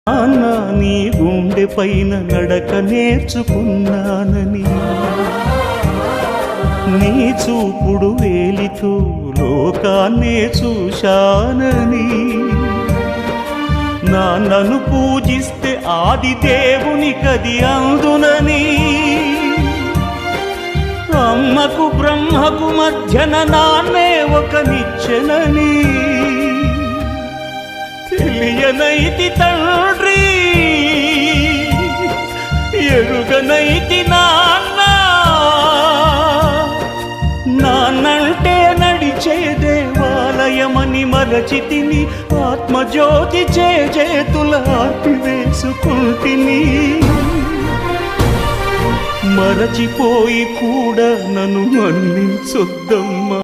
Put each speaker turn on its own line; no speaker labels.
నాన్న నీ గుండె పైన నడక నేర్చుకున్నానని, నీ చూపుడు వేలితో లోకాన్నే చూశానని, నాన్నను పూజిస్తే ఆది దేవుని కది అందునని, అమ్మకు బ్రహ్మకు మధ్యన నాన్నే ఒక నిచ్చెనని తెలియనైతి తండ్రి, ఎరుగనైతి నాన్న. నాన్నంటే నడిచే దేవాలయమని మరచితిని, ఆత్మజ్యోతి చేతుల ఆపివేసుకుంటిని. మరచిపోయి కూడా నన్ను మన్నించొద్దమ్మా.